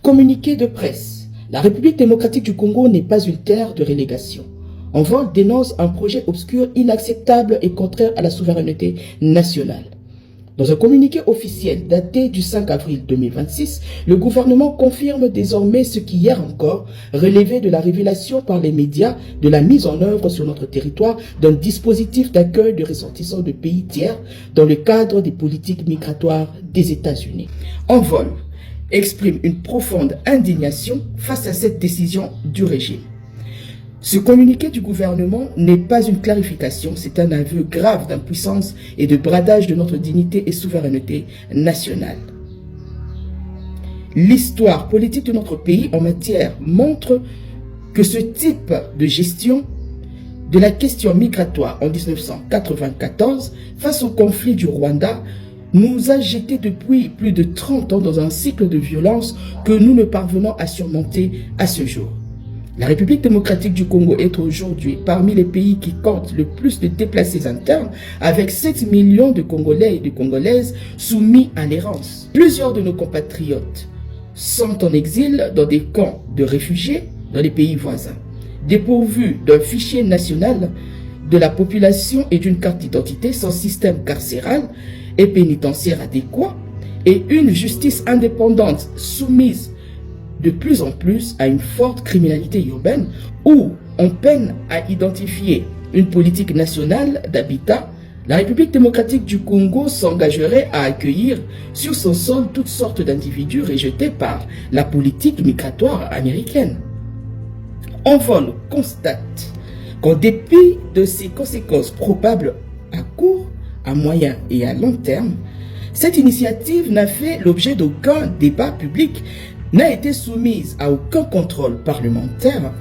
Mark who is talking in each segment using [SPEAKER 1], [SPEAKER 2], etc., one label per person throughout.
[SPEAKER 1] Communiqué de presse. La République démocratique du Congo n'est pas une terre de relégation. Envol dénonce un projet obscur, inacceptable et contraire à la souveraineté nationale. Dans un communiqué officiel daté du 5 avril 2026, le gouvernement confirme désormais ce qui hier encore relevait de la révélation par les médias de la mise en œuvre sur notre territoire d'un dispositif d'accueil de ressortissants de pays tiers dans le cadre des politiques migratoires des États-Unis. Envol exprime une profonde indignation face à cette décision du régime. Ce communiqué du gouvernement n'est pas une clarification, c'est un aveu grave d'impuissance et de bradage de notre dignité et souveraineté nationale. L'histoire politique de notre pays en matière montre que ce type de gestion de la question migratoire en 1994 face au conflit du Rwanda nous a jetés depuis plus de 30 ans dans un cycle de violence que nous ne parvenons à surmonter à ce jour. La République démocratique du Congo est aujourd'hui parmi les pays qui comptent le plus de déplacés internes, avec 7 millions de Congolais et de Congolaises soumis à l'errance. Plusieurs de nos compatriotes sont en exil dans des camps de réfugiés dans les pays voisins, dépourvus d'un fichier national de la population et d'une carte d'identité sans système carcéral et pénitentiaire adéquat, et une justice indépendante soumise de plus en plus à une forte criminalité urbaine où on peine à identifier une politique nationale d'habitat, la République démocratique du Congo s'engagerait à accueillir sur son sol toutes sortes d'individus rejetés par la politique migratoire américaine. Envol constate qu'en dépit de ces conséquences probables à court, à moyen et à long terme, cette initiative n'a fait l'objet d'aucun débat public, n'a été soumise à aucun contrôle parlementaire.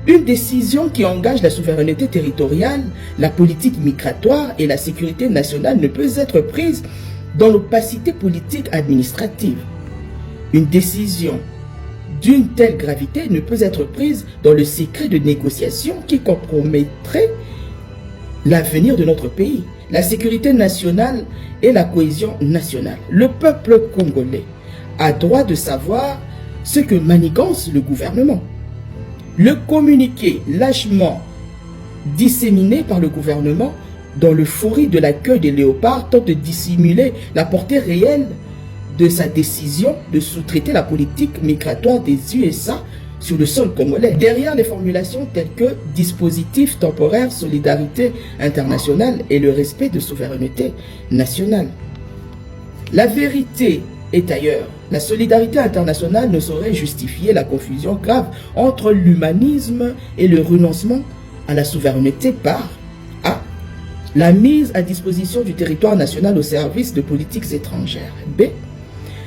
[SPEAKER 1] Une décision qui engage la souveraineté territoriale, la politique migratoire et la sécurité nationale ne peut être prise dans l'opacité politique administrative. Une décision d'une telle gravité ne peut être prise dans le secret de négociation qui compromettrait l'avenir de notre pays, la sécurité nationale et la cohésion nationale. Le peuple congolais a droit de savoir ce que manigance le gouvernement. Le communiqué lâchement disséminé par le gouvernement dans l'euphorie de l'accueil des léopards tente de dissimuler la portée réelle de sa décision de sous-traiter la politique migratoire des USA sur le sol congolais. Derrière les formulations telles que dispositif temporaire, solidarité internationale et le respect de souveraineté nationale. La vérité est ailleurs. La solidarité internationale ne saurait justifier la confusion grave entre l'humanisme et le renoncement à la souveraineté par A. La mise à disposition du territoire national au service de politiques étrangères. B.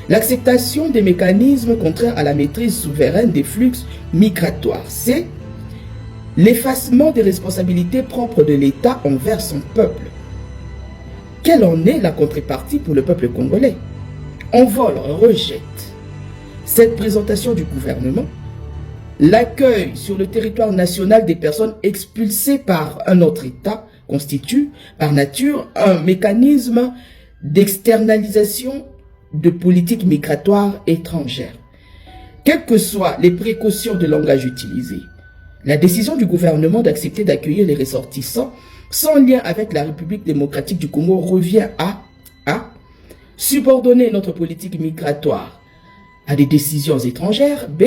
[SPEAKER 1] L'acceptation des mécanismes contraires à la maîtrise souveraine des flux migratoires. C. L'effacement des responsabilités propres de l'État envers son peuple. Quelle en est la contrepartie pour le peuple congolais? Envol rejette cette présentation du gouvernement. L'accueil sur le territoire national des personnes expulsées par un autre État constitue par nature un mécanisme d'externalisation de politique migratoire étrangère. Quelles que soient les précautions de langage utilisées, la décision du gouvernement d'accepter d'accueillir les ressortissants sans lien avec la République démocratique du Congo revient à subordonner notre politique migratoire à des décisions étrangères. B.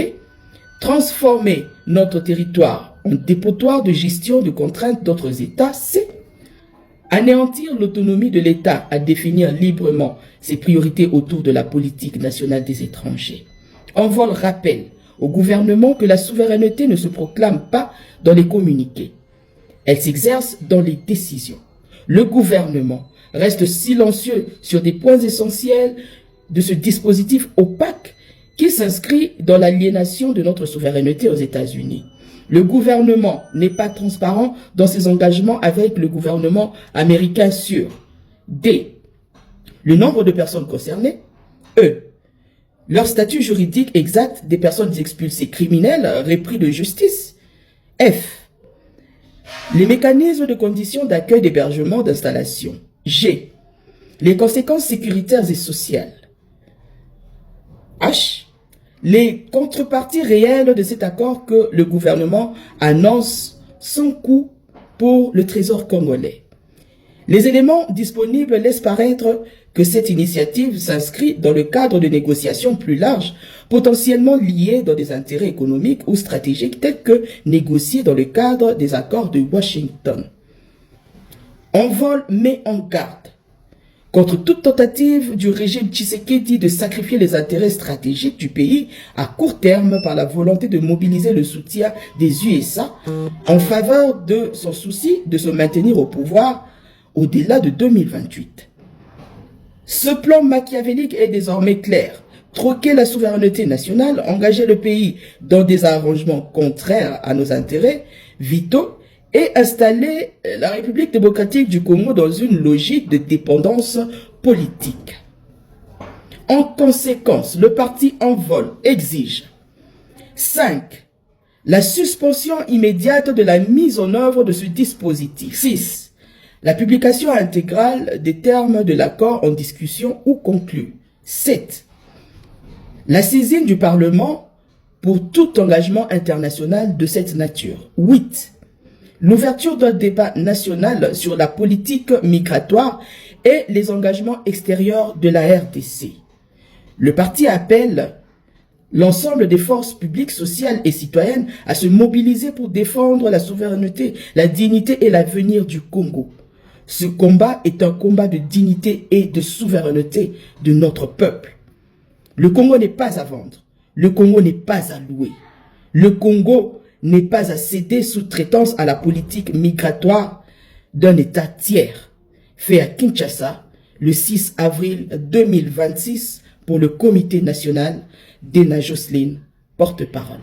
[SPEAKER 1] Transformer notre territoire en dépotoir de gestion de contraintes d'autres États. C. Anéantir l'autonomie de l'État à définir librement ses priorités autour de la politique nationale des étrangers. Envol rappelle au gouvernement que la souveraineté ne se proclame pas dans les communiqués. Elle s'exerce dans les décisions. Le gouvernement reste silencieux sur des points essentiels de ce dispositif opaque qui s'inscrit dans l'aliénation de notre souveraineté aux États-Unis. Le gouvernement n'est pas transparent dans ses engagements avec le gouvernement américain sur D. Le nombre de personnes concernées. E. Leur statut juridique exact des personnes expulsées criminelles repris de justice. F. Les mécanismes de conditions d'accueil, d'hébergement, d'installation. G. Les conséquences sécuritaires et sociales. H. les contreparties réelles de cet accord que le gouvernement annonce sans coût pour le trésor congolais. Les éléments disponibles laissent paraître que cette initiative s'inscrit dans le cadre de négociations plus larges, potentiellement liées dans des intérêts économiques ou stratégiques tels que négociés dans le cadre des accords de Washington. Envol met en garde contre toute tentative du régime Tshisekedi de sacrifier les intérêts stratégiques du pays à court terme par la volonté de mobiliser le soutien des USA en faveur de son souci de se maintenir au pouvoir au-delà de 2028. Ce plan machiavélique est désormais clair. Troquer la souveraineté nationale, engager le pays dans des arrangements contraires à nos intérêts vitaux et installer la République démocratique du Congo dans une logique de dépendance politique. En conséquence, le parti Envol exige 5. La suspension immédiate de la mise en œuvre de ce dispositif. 6. La publication intégrale des termes de l'accord en discussion ou conclu. 7. La saisine du Parlement pour tout engagement international de cette nature. 8. L'ouverture d'un débat national sur la politique migratoire et les engagements extérieurs de la RDC. Le parti appelle l'ensemble des forces publiques, sociales et citoyennes à se mobiliser pour défendre la souveraineté, la dignité et l'avenir du Congo. Ce combat est un combat de dignité et de souveraineté de notre peuple. Le Congo n'est pas à vendre. Le Congo n'est pas à louer. Le Congo n'est pas à céder sous-traitance à la politique migratoire d'un État tiers, fait à Kinshasa le 6 avril 2026 pour le Comité national d'Ena Jocelyne, porte-parole.